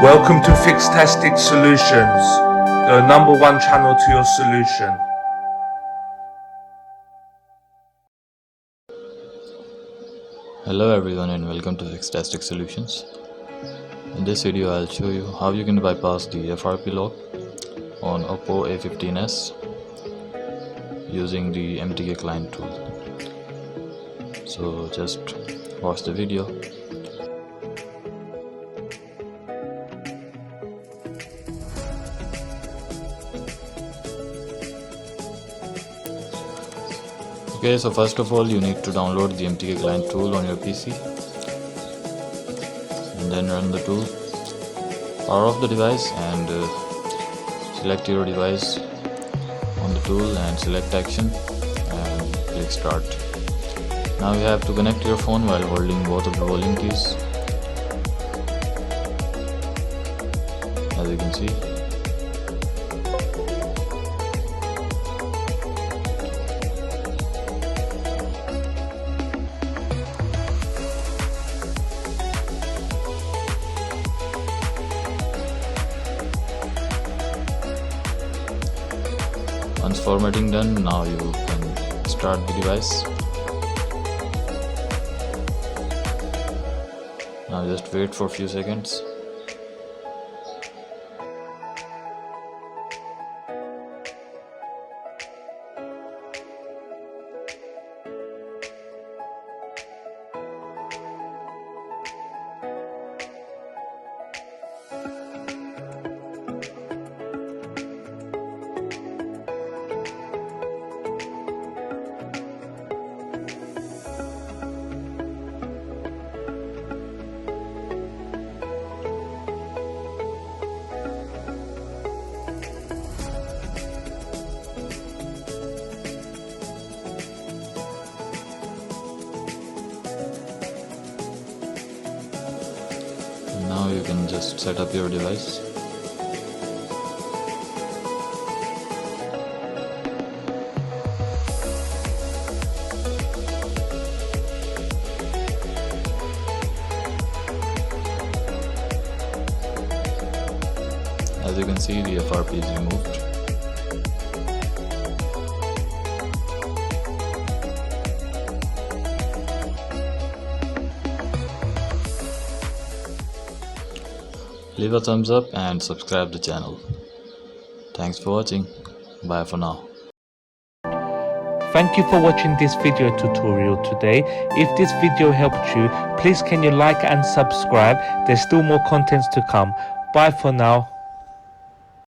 Welcome to FIXtastic Solutions, the number one channel to your solution. Hello everyone and welcome to FIXtastic Solutions. In this video I'll show you how you can bypass the FRP lock on Oppo a15s using the MTK Client Tool. So just watch the video. Okay, so first of all you need to download the MTK Client Tool on your PC and then run the tool. Power off the device and select your device on the tool and select action and click start. Now you have to connect your phone while holding both of the volume keys, as you can see. Once formatting done, now you can start the device. Now just wait for a few seconds. Now you can just set up your device. As you can see, the FRP is removed. Leave a thumbs up and subscribe the channel. Thanks for watching. Bye for now. Thank you for watching this video tutorial today. If this video helped you, please can you like and subscribe. There's still more contents to come. Bye for now.